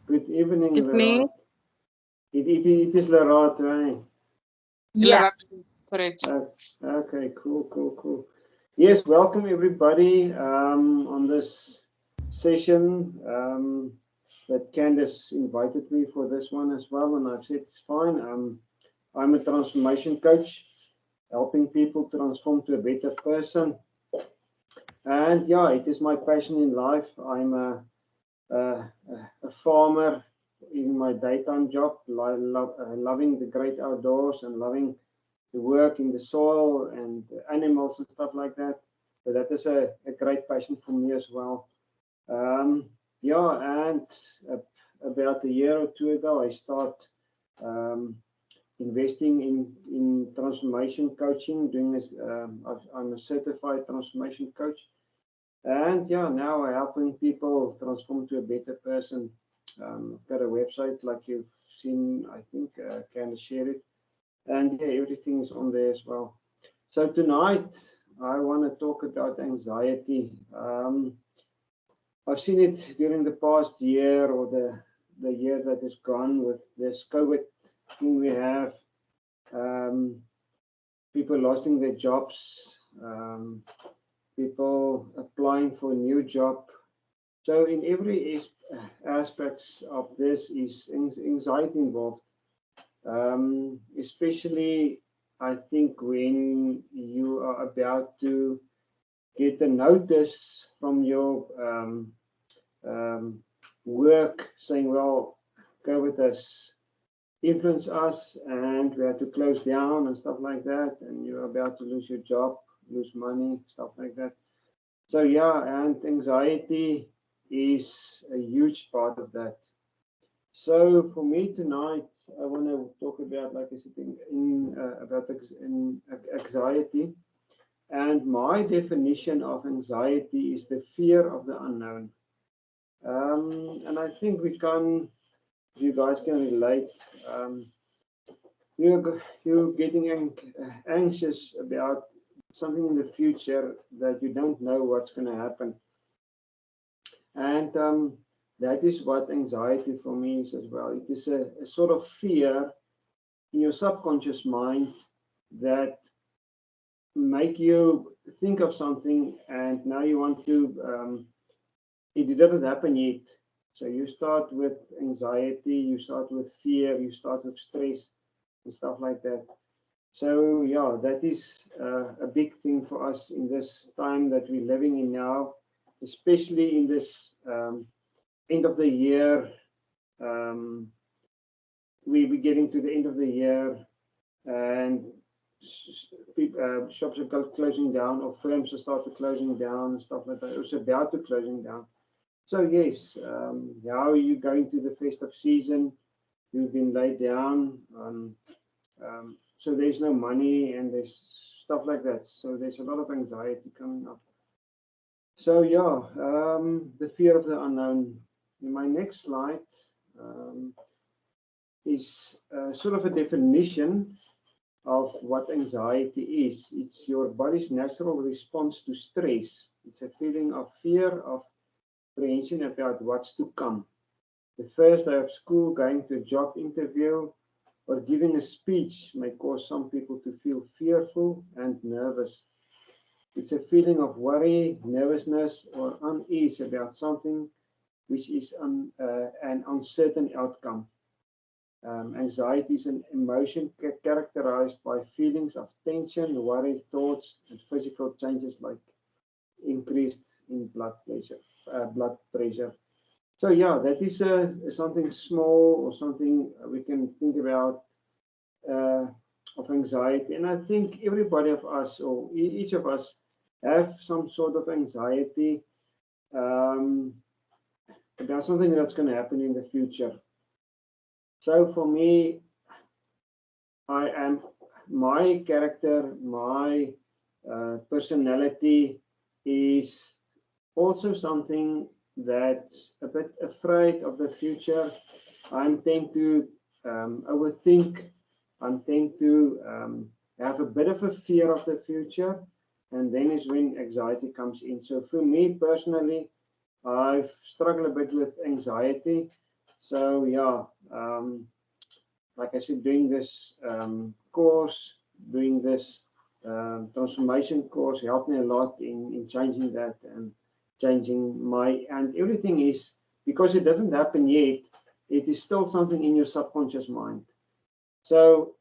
Good evening, Evening. Laurent. It is Laurent, right? Yeah. Correct. Okay, cool. Yes, welcome everybody on this session that Candace invited me for this one as well, and I've said it's fine. I'm a transformation coach, helping people transform to a better person. And yeah, it is my passion in life. I'm a, a farmer in my daytime job, loving the great outdoors and loving to work in the soil and animals and stuff like that. So that is a great passion for me as well. Um, yeah, and uh, about a year or two ago, I start um, investing in transformation coaching. Doing this, I'm a certified transformation coach, and yeah, now I'm helping people transform to a better person. I've got a website like you've seen. I think can share it, and yeah, everything is on there as well. So tonight I want to talk about anxiety. I've seen it during the past year or the year that is gone with this COVID thing we have. Um, People losing their jobs, people applying for a new job. So in every aspects of this is anxiety involved. Especially I think when you are about to get a notice from your um, work saying, well, COVID has influenced us and we had to close down and stuff like that, and you're about to lose your job, lose money, stuff like that. So, yeah, and anxiety is a huge part of that. So for me tonight, I want to talk about, like I said, about anxiety. And my definition of anxiety is the fear of the unknown. And I think you guys can relate. Um, you're getting anxious about something in the future that you don't know what's going to happen. And that is what anxiety for me is as well. It is a sort of fear in your subconscious mind that make you think of something and now you want to it didn't happen yet, so you start with anxiety, you start with fear, you start with stress and stuff like that. So yeah, that is a big thing for us in this time that we're living in now, especially in this end of the year. um, we're getting to the end of the year, and shops are closing down, or firms are started closing down and stuff like that. It was about to closing down. So yes, how are you going to the festive season? You've been laid down. So there's no money and there's stuff like that. So there's a lot of anxiety coming up. So yeah, the fear of the unknown. In my next slide um, is sort of a definition of what anxiety is. It's your body's natural response to stress. It's a feeling of fear, of apprehension about what's to come. The first day of school, going to a job interview, or giving a speech may cause some people to feel fearful and nervous. It's a feeling of worry, nervousness, or unease about something which is an uncertain outcome. Anxiety is an emotion characterized by feelings of tension, worry, thoughts, and physical changes like increased in blood pressure. So yeah, that is something small or something we can think about uh, of anxiety. And I think everybody of us, or each of us, have some sort of anxiety um, about something that's going to happen in the future. So for me, I am my character, my personality is also something that's a bit afraid of the future. I'm tend to overthink. I'm tend to have a bit of a fear of the future, and then is when anxiety comes in. So for me personally, I've struggled a bit with anxiety. So yeah, like I said, doing this course, doing this transformation course helped me a lot in changing that and changing and everything is, because it doesn't happen yet, it is still something in your subconscious mind. So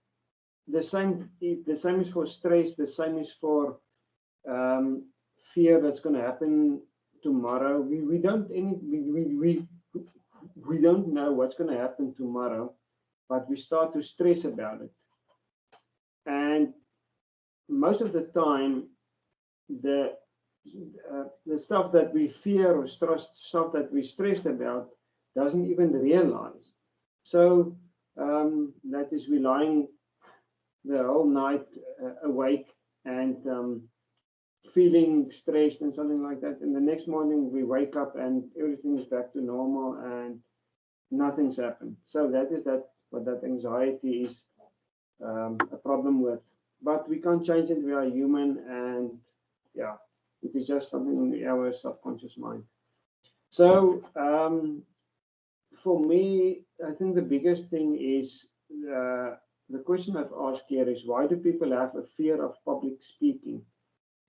the same is for stress, the same is for fear that's going to happen tomorrow. We don't know what's going to happen tomorrow, but we start to stress about it. And most of the time, the stuff that we fear or stuff that we stressed about doesn't even realize. So that is, we lying the whole night awake and feeling stressed and something like that. And the next morning we wake up and everything is back to normal and nothing's happened. So that is what that anxiety is a problem with. But we can't change it. We are human, and yeah, it is just something in our subconscious mind. So for me, I think the biggest thing is the question I've asked here is, why do people have a fear of public speaking?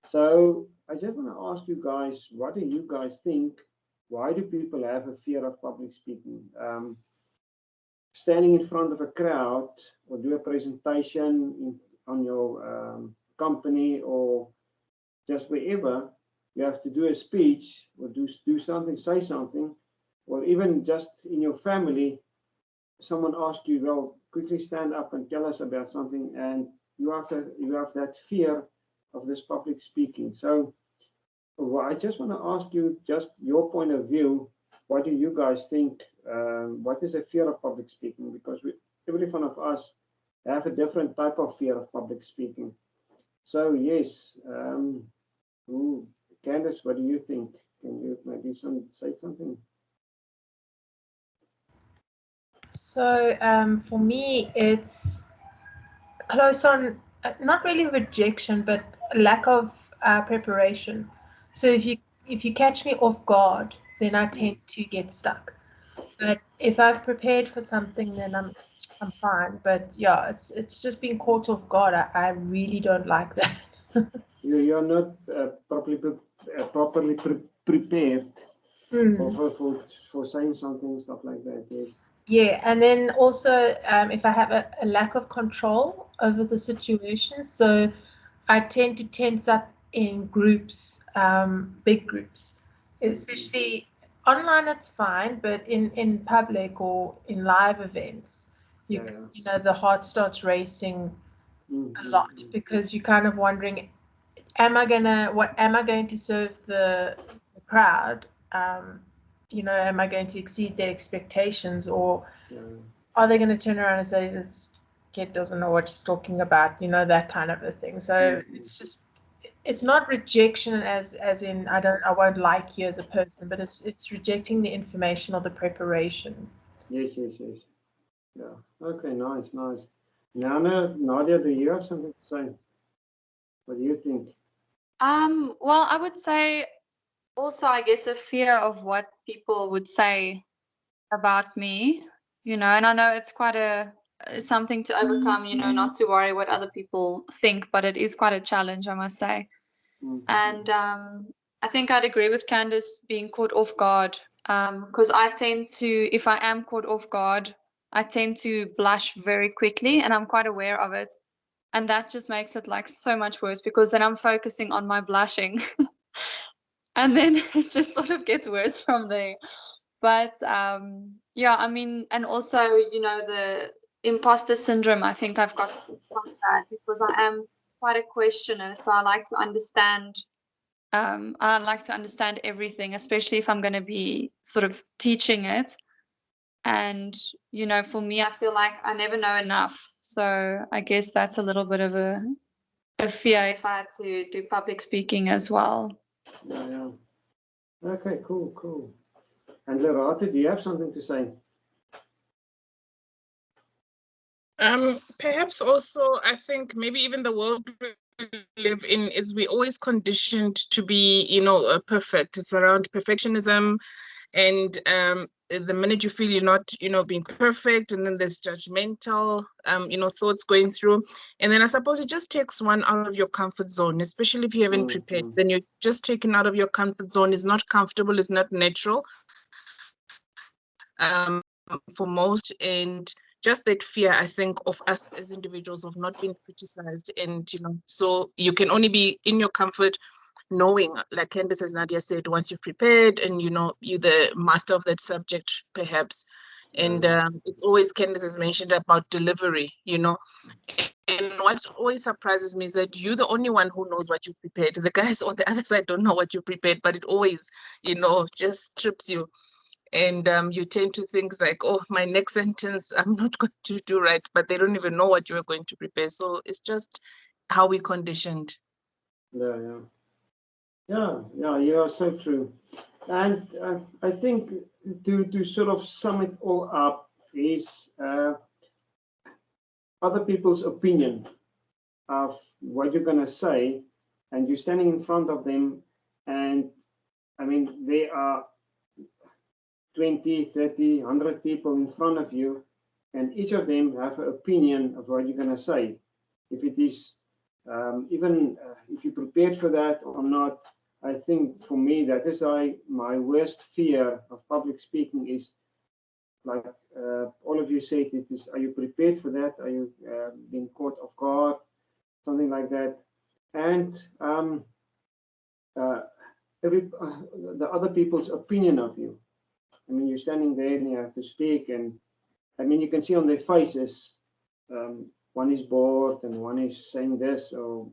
So I just want to ask you guys, what do you guys think? Why do people have a fear of public speaking? Standing in front of a crowd or do a presentation on your company or just wherever, you have to do a speech or do something, say something, or even just in your family, someone asks you, well, quickly stand up and tell us about something, and you have that fear of this public speaking. So well, I just want to ask you just your point of view. What do you guys think? What is a fear of public speaking? Because every one of us have a different type of fear of public speaking. So yes, Candace, what do you think? Can you maybe say something? So for me, it's close on, not really rejection, but lack of preparation. So if you catch me off guard, then I tend to get stuck. But if I've prepared for something, then I'm fine. But yeah, it's just being caught off guard. I really don't like that. You're not properly prepared for saying something, stuff like that. Yes. Yeah, and then also if I have a lack of control over the situation, so I tend to tense up in groups, big groups, especially online. It's fine, but in public or in live events, you know, the heart starts racing a lot because you're kind of wondering, am I going to serve the crowd? You know, am I going to exceed their expectations, or are they going to turn around and say this kid doesn't know what she's talking about? You know, that kind of a thing. So it's not rejection as in I won't like you as a person, but it's rejecting the information or the preparation. Yes. Yeah. Okay. Nice. Nadia, do you have something to say? What do you think? Well, I would say also, I guess, a fear of what people would say about me, you know, and I know it's quite something to overcome, you know, not to worry what other people think, but it is quite a challenge, I must say. And I think I'd agree with Candace being caught off guard, because I tend to, if I am caught off guard, I tend to blush very quickly, and I'm quite aware of it. And that just makes it like so much worse because then I'm focusing on my blushing. And then it just sort of gets worse from there. But yeah, I mean, and also, you know, the imposter syndrome, I think I've got quite bad because I am quite a questioner. So I like to understand. I like to understand everything, especially if I'm going to be sort of teaching it. And, you know, for me, I feel like I never know enough. So I guess that's a little bit of a fear if I had to do public speaking as well. Yeah. Okay, cool. And Lorata, do you have something to say? Perhaps also, I think maybe even the world we live in is we always conditioned to be, you know, perfect. It's around perfectionism. And the minute you feel you're not, being perfect, and then there's judgmental, thoughts going through. And then I suppose it just takes one out of your comfort zone, especially if you haven't prepared. Then you're just taken out of your comfort zone. It's not comfortable, it's not natural for most. And just that fear, I think, of us as individuals of not being criticized. And, so you can only be in your comfort knowing, like Candace, as Nadia said, once you've prepared and you're the master of that subject, perhaps. And it's always, Candace has mentioned about delivery, And what always surprises me is that you're the only one who knows what you've prepared. The guys on the other side don't know what you prepared, but it always, just trips you. And you tend to think like, oh, my next sentence, I'm not going to do right, but they don't even know what you are going to prepare. So it's just how we conditioned. Yeah, you are so true. And I think to sort of sum it all up is other people's opinion of what you're going to say, and you're standing in front of them, and I mean, there are 20, 30, 100 people in front of you, and each of them have an opinion of what you're going to say. If it is, even if you prepared for that or not, I think for me, that is my worst fear of public speaking is, like all of you said, it is, are you prepared for that? Are you being caught off guard? Something like that. And the other people's opinion of you. I mean, you're standing there and you have to speak, and I mean, you can see on their faces, one is bored and one is saying this, or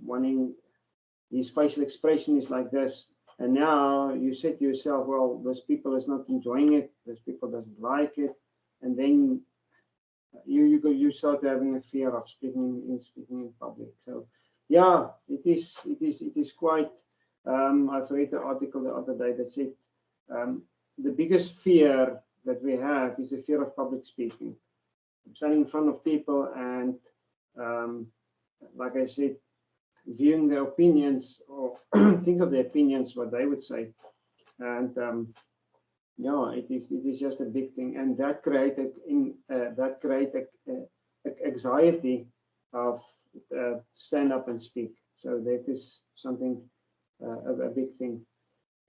his facial expression is like this. And now you say to yourself, well, this people is not enjoying it, this people doesn't like it. And then you start having a fear of speaking in public. So yeah, it is quite, I've read the article the other day that said the biggest fear that we have is the fear of public speaking. Standing in front of people and like I said, viewing their opinions, or think of their opinions, what they would say. And yeah, it is just a big thing, and that created anxiety of stand up and speak. So that is something a big thing.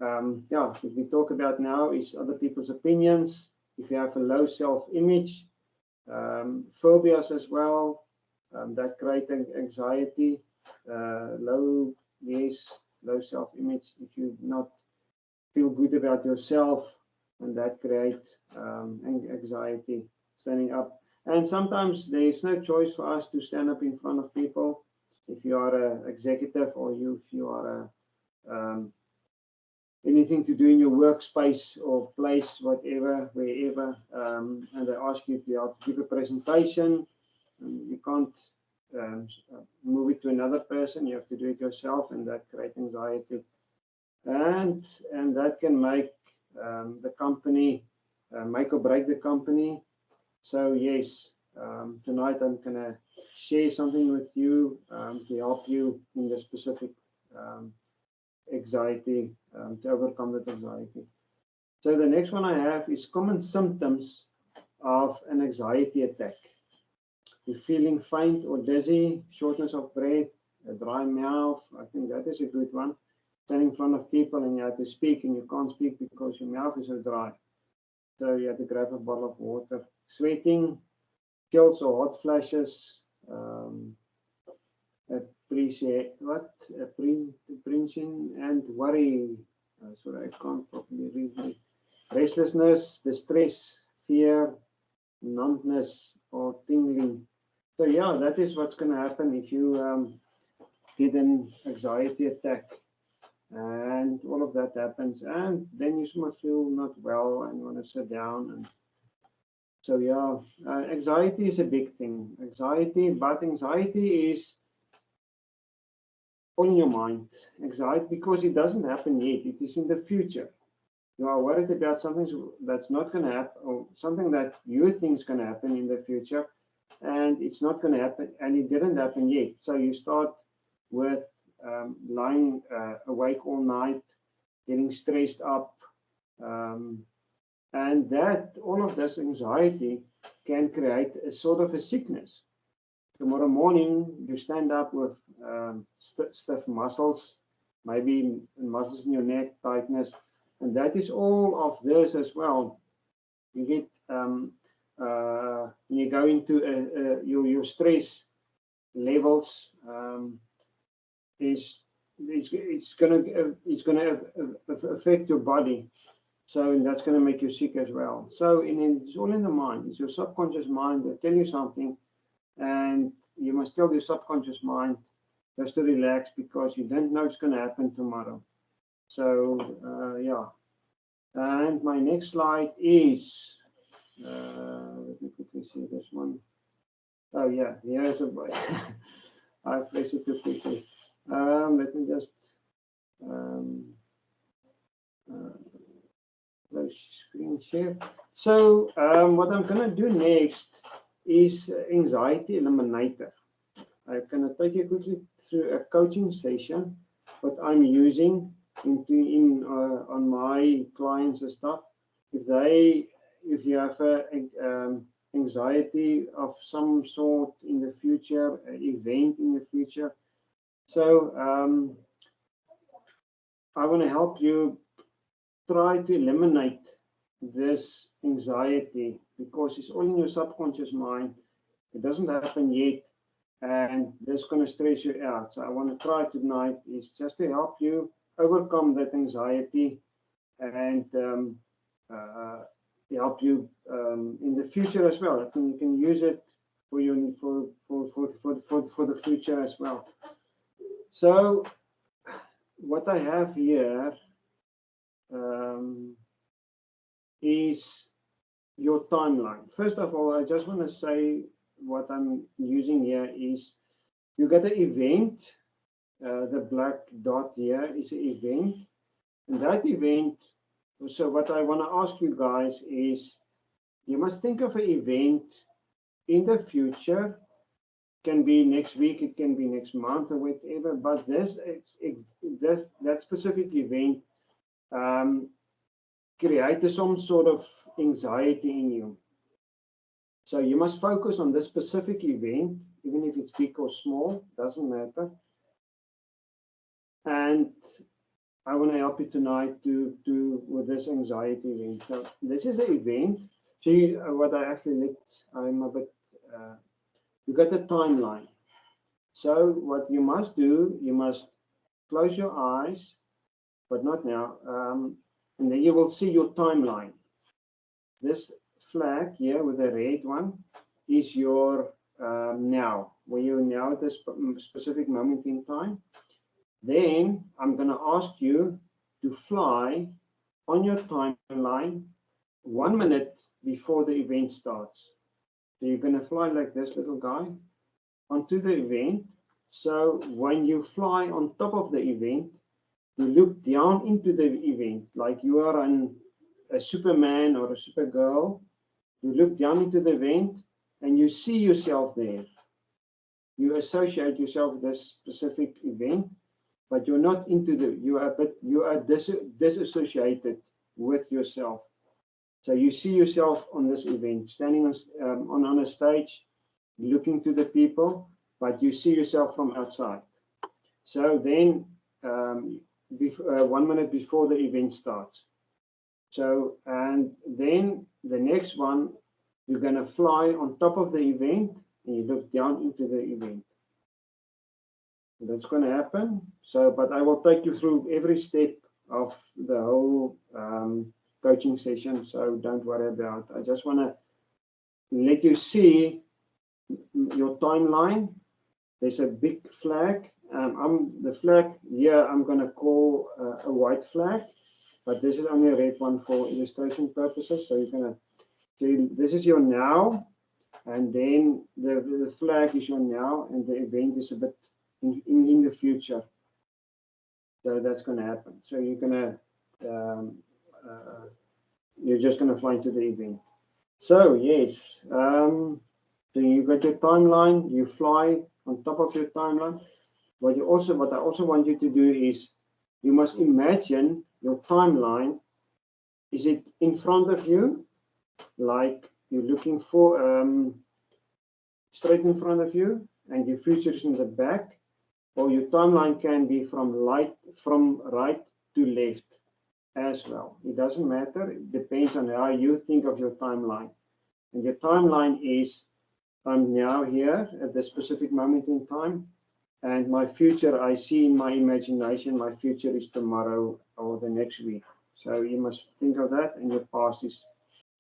Yeah, what we talk about now is other people's opinions. If you have a low self-image, phobias as well, that create anxiety. Low self-image. If you not feel good about yourself, and that creates anxiety, standing up. And sometimes there is no choice for us to stand up in front of people. If you are an executive, or if you are anything to do in your workspace or place, whatever, wherever, and they ask you to give a presentation, you can't move it to another person. You have to do it yourself, and that creates anxiety. And that can make the company, make or break the company. So yes, tonight I'm gonna share something with you to help you in the specific anxiety, to overcome that anxiety. So the next one I have is common symptoms of an anxiety attack. You're feeling faint or dizzy, shortness of breath, a dry mouth. I think that is a good one. Standing in front of people and you have to speak and you can't speak because your mouth is so dry. So you have to grab a bottle of water. Sweating, chills or hot flashes, apprehension and worry. Sorry, I can't properly read it. Restlessness, distress, fear, numbness or tingling. So yeah, that is what's going to happen if you get an anxiety attack, and all of that happens, and then you might feel not well and you want to sit down. And so yeah, anxiety is a big thing. But anxiety is on your mind. Anxiety, because it doesn't happen yet, it is in the future. You are worried about something that's not going to happen, or something that you think is going to happen in the future, and it's not going to happen, and it didn't happen yet. So you start with lying awake all night, getting stressed up, And that all of this anxiety can create a sort of a sickness. Tomorrow morning, you stand up with stiff muscles, maybe muscles in your neck, tightness, and that is all of this as well. You get when you go into your stress levels it's gonna affect your body. So that's going to make you sick as well. So it's all in the mind. It's your subconscious mind that tell you something, and you must tell your subconscious mind just to relax because you don't know what's going to happen tomorrow. So yeah. And my next slide is, let me quickly see this one. Oh yeah, here's a I placed it too quickly. Let me just screen share. So what I'm going to do next is anxiety eliminator. I'm going to take you quickly through a coaching session, what I'm using on my clients and stuff. If you have anxiety of some sort in the future, an event in the future, so I want to help you try to eliminate this anxiety because it's all in your subconscious mind. It doesn't happen yet, and that's going to stress you out. So I want to try tonight is just to help you overcome that anxiety and help you in the future as well. You can use it for the future as well. So what I have here is your timeline. First of all, I just want to say what I'm using here is you get an event. The black dot here is an event, and that event. So what I want to ask you guys is, you must think of an event in the future. It can be next week, it can be next month, or whatever. But that specific event creates some sort of anxiety in you. So you must focus on this specific event, even if it's big or small, doesn't matter. And I want to help you tonight with this anxiety event. So this is the event. See what I actually I'm a bit. You got a timeline. So what you must do, you must close your eyes, but not now. And then you will see your timeline. This flag here with the red one is your now, where you're now at this specific moment in time. Then I'm going to ask you to fly on your timeline 1 minute before the event starts. So you're going to fly like this little guy onto the event. So when you fly on top of the event, you look down into the event like you are a Superman or a Supergirl. You look down into the event and you see yourself there. You associate yourself with this specific event, but you're not into you are disassociated with yourself. So you see yourself on this event, standing on a stage, looking to the people, but you see yourself from outside. So then 1 minute before the event starts. So, and then the next one, you're going to fly on top of the event and you look down into the event. So that's going to happen. So, but I will take you through every step of the whole coaching session. So don't worry about it. I just want to let you see your timeline. There's a big flag. The flag here I'm going to call a white flag, but this is only a red one for illustration purposes. So you're going to see this is your now, and then the flag is your now, and the event is a bit in the future. So that's going to happen. So you're going to you're just going to fly into the event. So yes, so you got your timeline. You fly on top of your timeline. What I also want you to do is you must imagine your timeline Is it in front of you, like you're looking for straight in front of you, and your future is in the back, or your timeline can be from right to left as well. It doesn't matter. It depends on how you think of your timeline. And your timeline is, I'm now here at this specific moment in time, and my future, I see in my imagination, my future is tomorrow or the next week. So you must think of that, and your past is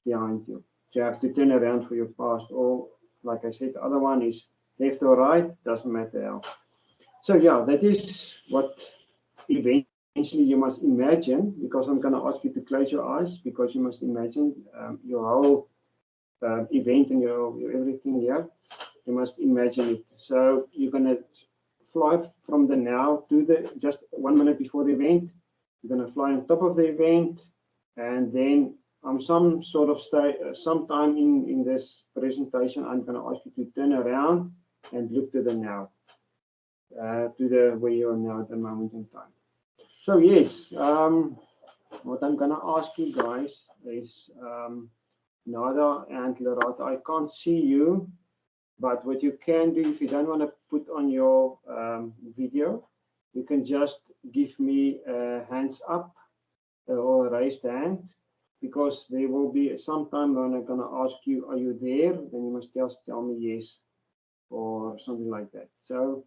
behind you. So you have to turn around for your past, or like I said, the other one is left or right, doesn't matter how. So yeah, that is what eventually you must imagine, because I'm going to ask you to close your eyes, because you must imagine your whole event and your everything here. You must imagine it. So you're going to fly from the now to the just 1 minute before the event. You're going to fly on top of the event, and then some sort of sometime in this presentation, I'm going to ask you to turn around and look to the now, to the where you are now at the moment in time. So yes, what I'm going to ask you guys is, Nada and Lorata, I can't see you, but what you can do, if you don't want to put on your video, you can just give me a hands up or a raised hand, because there will be some time when I'm going to ask you, are you there? Then you must just tell me yes or something like that. So,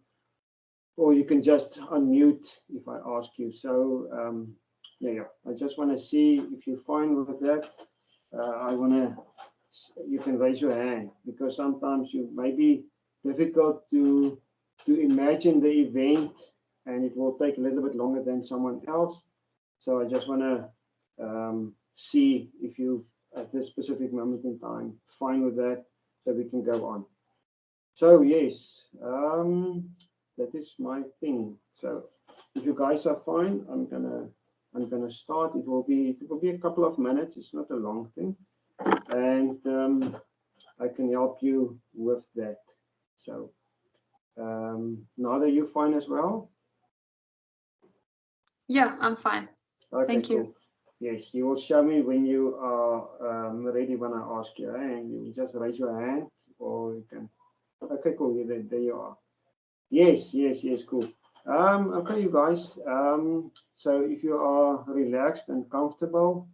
or you can just unmute if I ask you. So yeah, I just want to see if you're fine with that. You can raise your hand, because sometimes you may be difficult to imagine the event, and it will take a little bit longer than someone else. So I just want to see if you, at this specific moment in time, fine with that, so we can go on. So yes, that is my thing. So if you guys are fine, I'm gonna start. It will be a couple of minutes. It's not a long thing, and I can help you with that. So Nada, you fine as well? Yeah, I'm fine. Okay, Thank you. cool. Yes, you will show me when you are ready when I ask you, and you just raise your hand, or you can. Okay, cool. There you are. Yes, cool. Okay, you guys. So if you are relaxed and comfortable,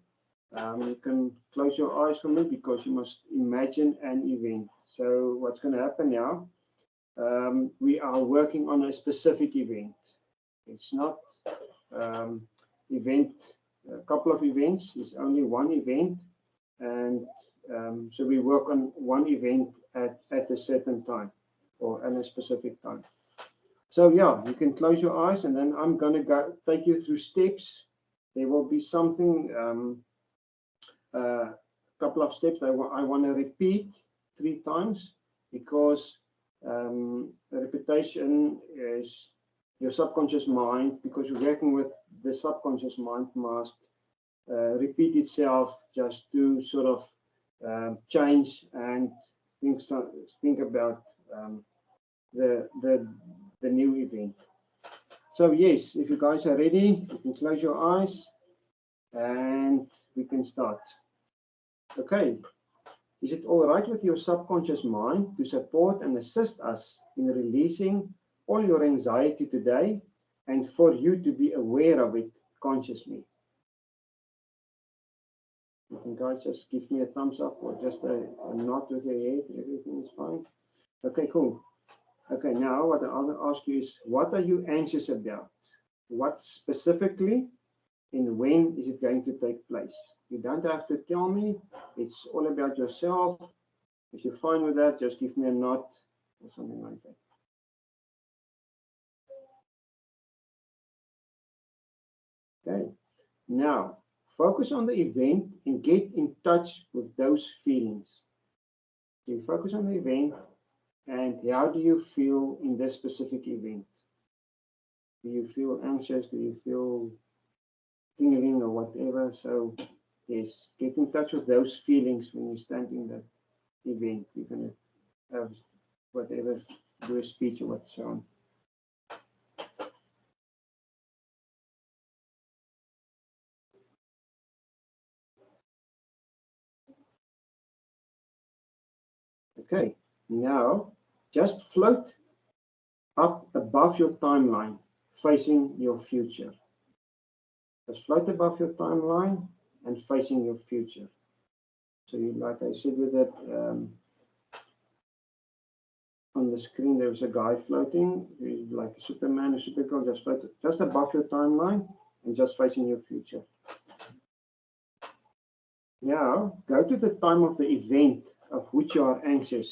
you can close your eyes for me, because you must imagine an event. So what's going to happen now? We are working on a specific event. It's not a couple of events. It's only one event, and so we work on one event at a certain time, or at a specific time. So yeah, you can close your eyes, and then I'm going to take you through steps. There will be something, a couple of steps I want to repeat 3 times, because repetition is your subconscious mind, because you're working with the subconscious mind, must repeat itself just to sort of change and think about the new event. So yes, if you guys are ready, you can close your eyes and we can start. Okay. Is it all right with your subconscious mind to support and assist us in releasing all your anxiety today, and for you to be aware of it consciously? You can guys just give me a thumbs up, or just a nod with your head. Everything is fine. Okay, cool. Okay, now what I'll ask you is, what are you anxious about? What specifically, and when is it going to take place? You don't have to tell me. It's all about yourself. If you're fine with that, just give me a nod or something like that. Okay. Now, focus on the event and get in touch with those feelings. So you focus on the event, and how do you feel in this specific event? Do you feel anxious? Do you feel tingling or whatever? So yes, get in touch with those feelings when you stand in that event. You're going to have whatever, do a speech or what, so on. Okay, now just float up above your timeline, facing your future. Just float above your timeline and facing your future. So you, like I said with that, on the screen there's a guy floating, he's like a Superman, a Supergirl, just float just above your timeline and just facing your future. Now go to the time of the event of which you are anxious.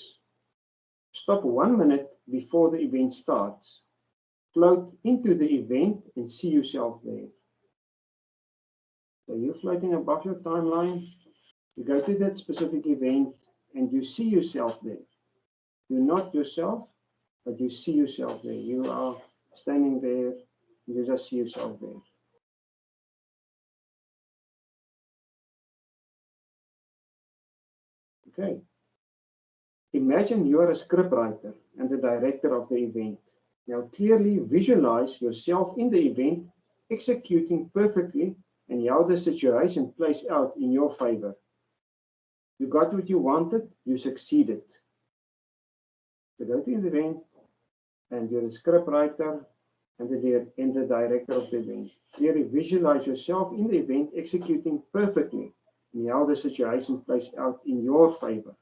Stop 1 minute before the event starts. Float into the event and see yourself there. So you're floating above your timeline, you go to that specific event and you see yourself there. You're not yourself, but you see yourself there. You are standing there, you just see yourself there. Okay. Imagine you are a scriptwriter and the director of the event. Now clearly visualize yourself in the event, executing perfectly and how the situation plays out in your favor. You got what you wanted, you succeeded. So go to the event and you're a scriptwriter and the director of the event. Clearly visualize yourself in the event, executing perfectly and how the situation plays out in your favor.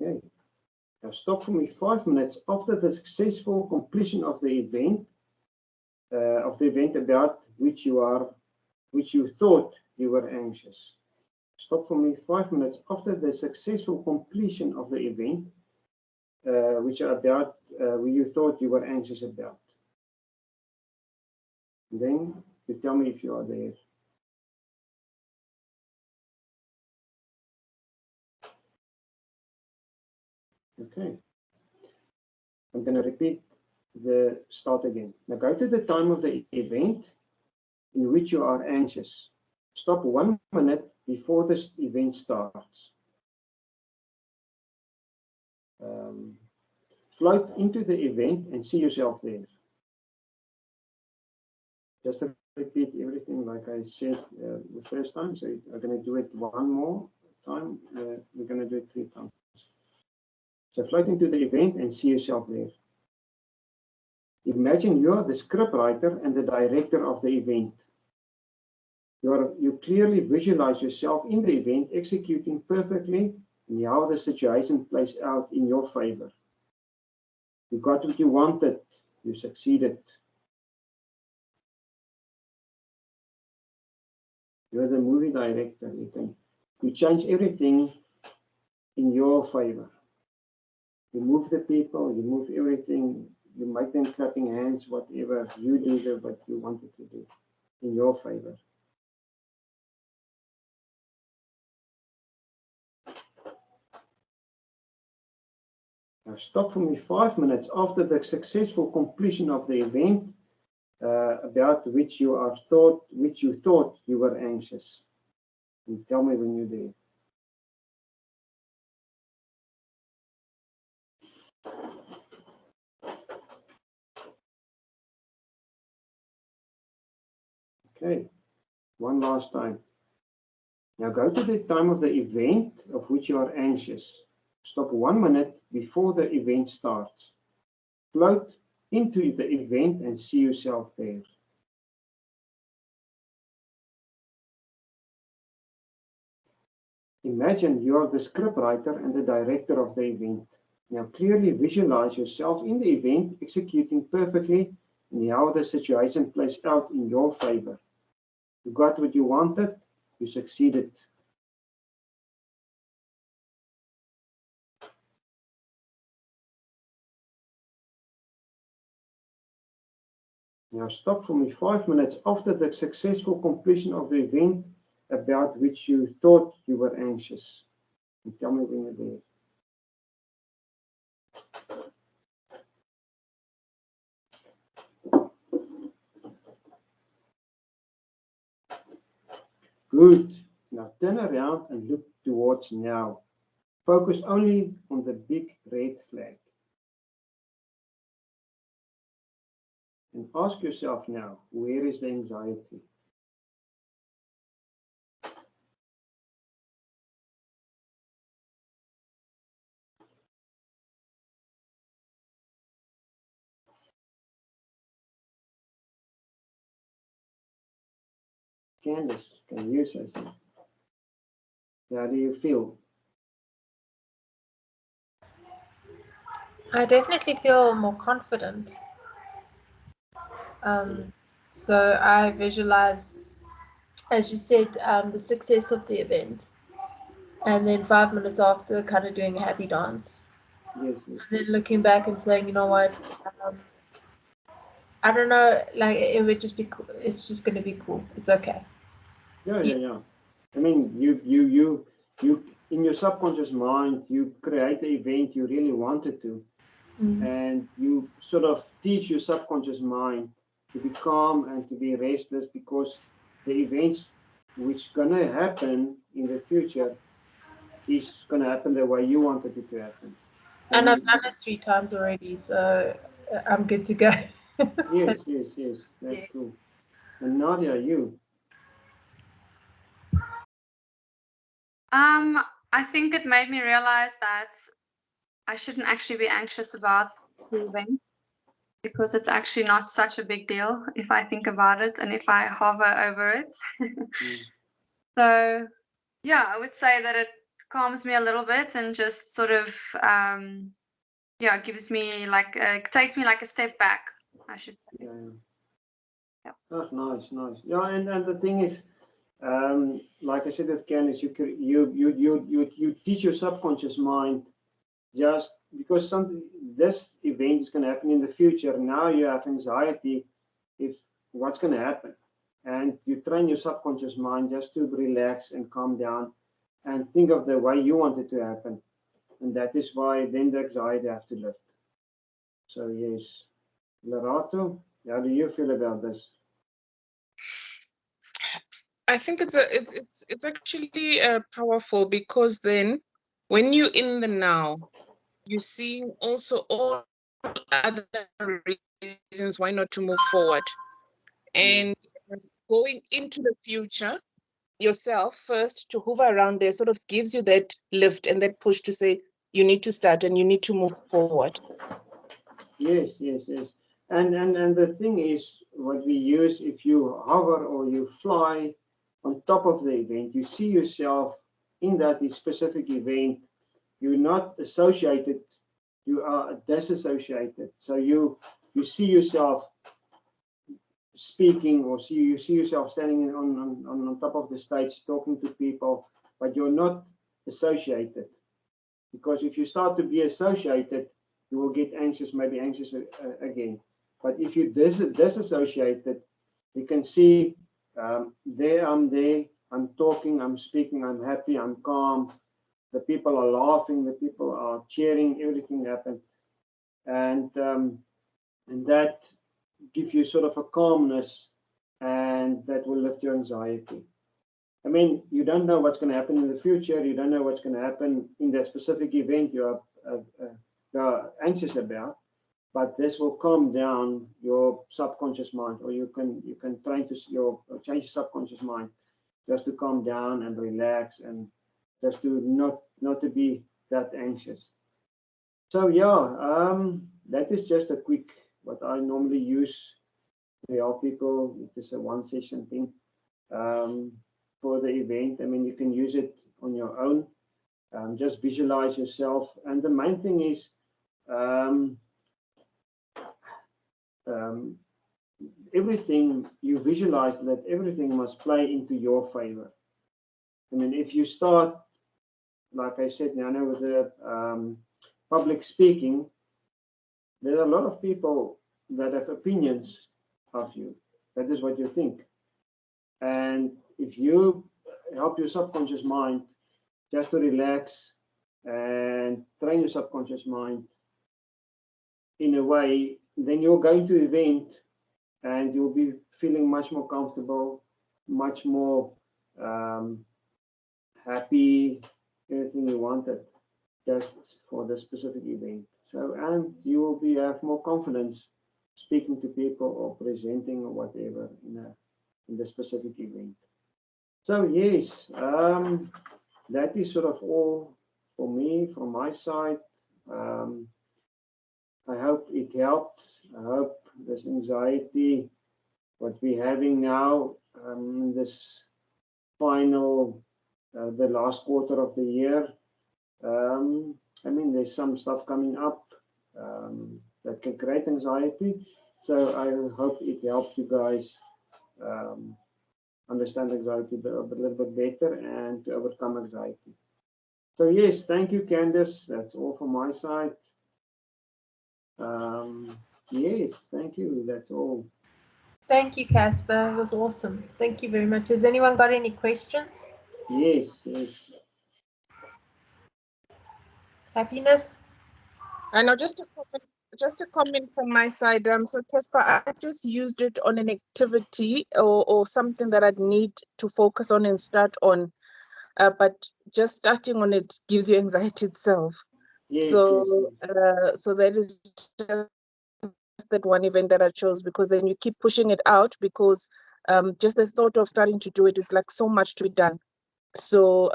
Okay. Now stop for me 5 minutes after the successful completion of the event about which you thought you were anxious. Stop for me 5 minutes after the successful completion of the event which you thought you were anxious about. And then you tell me if you are there. Okay. I'm going to repeat the start again. Now go to the time of the event in which you are anxious. Stop 1 minute before this event starts. Float into the event and see yourself there. Just to repeat everything like I said the first time, so I'm going to do it one more time. We're going to do it 3 times. So float into the event and see yourself there. Imagine you are the scriptwriter and the director of the event. You clearly visualize yourself in the event, executing perfectly and how the situation plays out in your favor. You got what you wanted, you succeeded. You're the movie director. You change everything in your favor. You move the people, you move everything, you make them clapping hands, whatever you do what you wanted to do in your favor. Now stop for me 5 minutes after the successful completion of the event about which you thought you were anxious. And tell me when you're there. Okay, one last time. Now go to the time of the event of which you are anxious. Stop 1 minute before the event starts. Float into the event and see yourself there. Imagine you are the scriptwriter and the director of the event. Now clearly visualize yourself in the event, executing perfectly and how the situation plays out in your favor. You got what you wanted, you succeeded. Now stop for me 5 minutes after the successful completion of the event about which you thought you were anxious. And tell me when you're there. Good. Now turn around and look towards now. Focus only on the big red flag. And ask yourself now, where is the anxiety? Candace, can you say something? How do you feel? I definitely feel more confident. So I visualize, as you said, the success of the event, and then 5 minutes after, kind of doing a happy dance. Yes, yes. And then looking back and saying, you know what, I don't know, like it would just be cool. It's just going to be cool. It's okay. Yeah. I mean, you, in your subconscious mind, you create the event you really wanted to, and you sort of teach your subconscious mind to be calm and to be restless because the events which gonna happen in the future is gonna happen the way you wanted it to happen. And I've done it 3 times already, so I'm good to go. Yes, that's yes. cool. And Nadia, you? I think it made me realize that I shouldn't actually be anxious about the event because it's actually not such a big deal if I think about it and if I hover over it. So, yeah, I would say that it calms me a little bit and just sort of, gives me like, takes me like a step back, I should say. Yeah. That's nice. Yeah, and the thing is, like I said, as Candice, you teach your subconscious mind just because this event is going to happen in the future. Now you have anxiety if what's going to happen, and you train your subconscious mind just to relax and calm down and think of the way you want it to happen, and that is why then the anxiety has to lift. So yes, Lerato, how do you feel about this? I think it's actually powerful because then when you're in the now, you see also all other reasons why not to move forward. And going into the future yourself first to hover around there sort of gives you that lift and that push to say you need to start and you need to move forward. Yes. And the thing is, what we use, if you hover or you fly on top of the event, you see yourself in that specific event. You're not associated, you are disassociated. So you see yourself speaking, or you see yourself standing on top of the stage talking to people, but you're not associated. Because if you start to be associated, you will get anxious, maybe anxious again. But if you disassociated, you can see there, I'm talking, I'm speaking, I'm happy, I'm calm. The people are laughing, the people are cheering, everything happened. And that gives you sort of a calmness, and that will lift your anxiety. I mean, you don't know what's going to happen in the future. You don't know what's going to happen in the specific event you are anxious about. But this will calm down your subconscious mind, or you can train to change your subconscious mind just to calm down and relax, and just to not to be that anxious. So yeah, that is just a quick what I normally use to help people. It is a one session thing. For the event. I mean, you can use it on your own. Just visualize yourself. And the main thing is everything you visualize, that everything must play into your favor. I mean, if you start, like I said, now with the public speaking, there are a lot of people that have opinions of you. That is what you think. And if you help your subconscious mind just to relax and train your subconscious mind in a way, then you're going to event and you'll be feeling much more comfortable, much more happy, everything you wanted, just for the specific event. So, and you will have more confidence speaking to people or presenting or whatever in the specific event. So yes, that is sort of all for me from my side. I hope it helped. I hope this anxiety, what we're having now, this final, the last quarter of the year. I mean, there's some stuff coming up that can create anxiety. So I hope it helps you guys understand anxiety a little bit better and to overcome anxiety. So yes, thank you, Candice. That's all from my side. Yes, thank you. That's all. Thank you, Casper. It was awesome. Thank you very much. Has anyone got any questions? Yes. Happiness? I know, just a comment from my side. So Casper, I just used it on an activity or something that I'd need to focus on and start on. But just starting on it gives you anxiety itself. Yes, so yes. So that is just that one event that I chose, because then you keep pushing it out, because just the thought of starting to do it is like so much to be done. So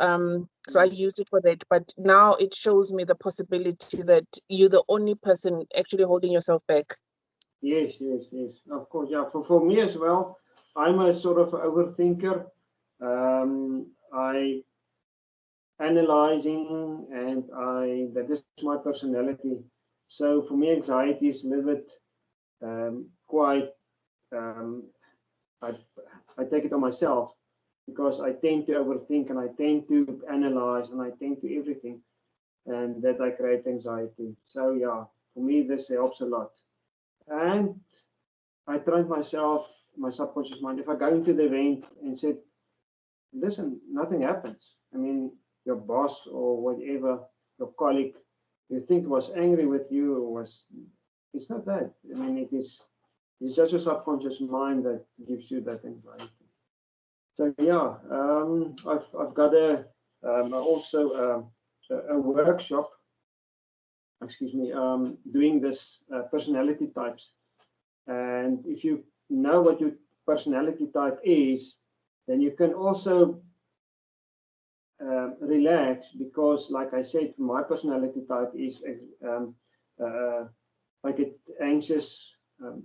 so I used it for that, but now it shows me the possibility that you're the only person actually holding yourself back. Yes. Of course, yeah. For me as well, I'm a sort of overthinker. I analyzing, and that is my personality. So for me, anxiety is a little bit quite. I take it on myself because I tend to overthink and I tend to analyze and I tend to everything, and that I create anxiety. So yeah, for me this helps a lot. And I trained myself, my subconscious mind. If I go into the event and said, listen, nothing happens. I mean, your boss or whatever, your colleague, you think was angry with you or it's not that. I mean, it's just your subconscious mind that gives you that anxiety. So yeah, I've got also a workshop, excuse me, doing this personality types. And if you know what your personality type is, then you can also relax, because like I said, my personality type is I get anxious,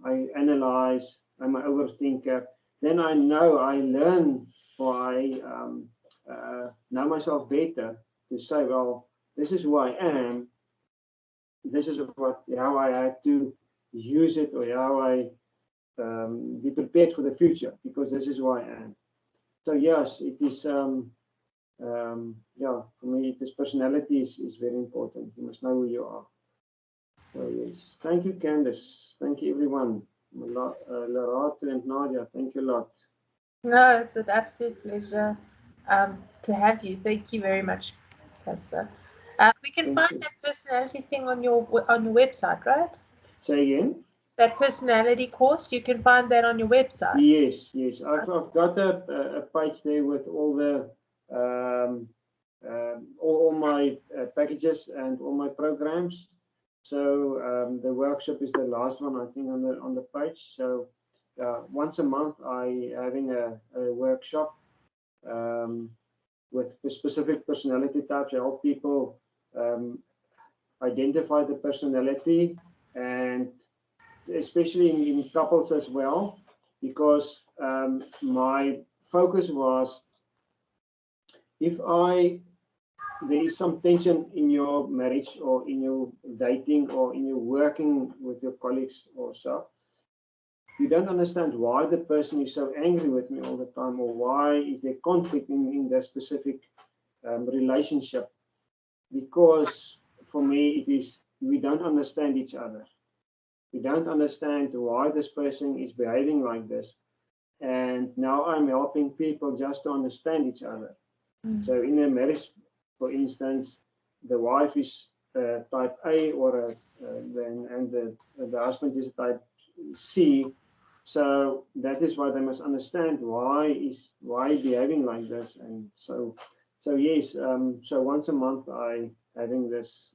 I analyze, I'm an overthinker. Then I know, I learn, or I know myself better to say, well, this is who I am. This is how I had to use it, or how I be prepared for the future, because this is who I am. So yes, it is. Yeah, for me, this personality is very important. You must know who you are. So yes, thank you, Candice. Thank you, everyone. Larato and Nadia, thank you a lot. No, it's an absolute pleasure to have you. Thank you very much, Casper. We can find that personality thing on your website, right? Say again? That personality course, you can find that on your website. Yes. I've got a page there with all the all my packages and all my programs. So the workshop is the last one, I think, on the page. So once a month, I having a workshop with specific personality types. I help people identify the personality, and especially in couples as well, because my focus was, if there is some tension in your marriage or in your dating or in your working with your colleagues or so, you don't understand why the person is so angry with me all the time, or why is there conflict in that specific relationship. Because for me, it is, we don't understand each other. We don't understand why this person is behaving like this. And now I'm helping people just to understand each other. So in a marriage, for instance, the wife is type A, or and the husband is type C. So that is why they must understand why behaving like this. And so yes, so once a month I having this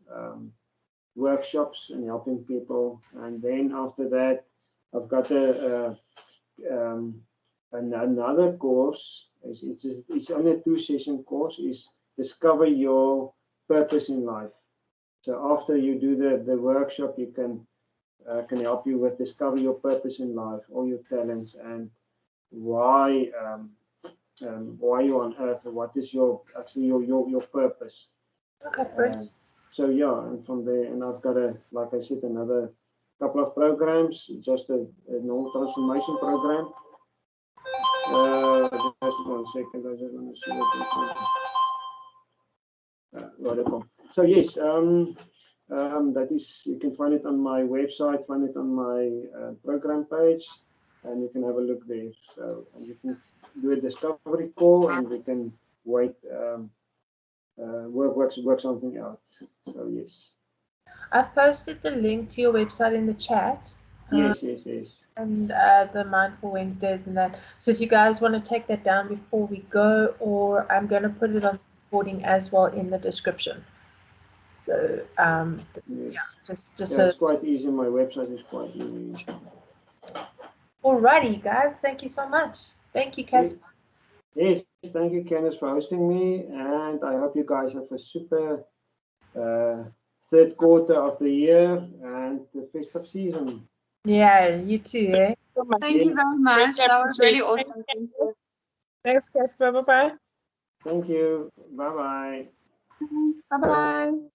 workshops and helping people, and then after that I've got another course. It's only a 2-session course. Is discover your purpose in life. So after you do the workshop, you can help you with discover your purpose in life, all your talents, and why you're on earth, and what is your purpose. Okay, brilliant. So yeah, and from there, and I've got like I said, another couple of programs, just a normal transformation program. Just 1 second, I just want to see what it is. So yes, that is, you can find it on my website, find it on my program page, and you can have a look there. So and you can do a discovery call, and we can work something out. So yes. I've posted the link to your website in the chat. Yes. And the Mindful Wednesdays and that. So if you guys want to take that down before we go, or I'm going to put it on recording as well in the description. So Yes. just Yeah, so it's quite easy. My website is quite easy. Alrighty, guys. Thank you so much. Thank you, Casper. Yes, thank you, Candice, for hosting me, and I hope you guys have a super third quarter of the year and the festive season. Yeah, you too, eh? Thank you very much. That was really awesome. Thank you. Thanks, Casper. Bye-bye. Thank you. Bye-bye. Bye-bye.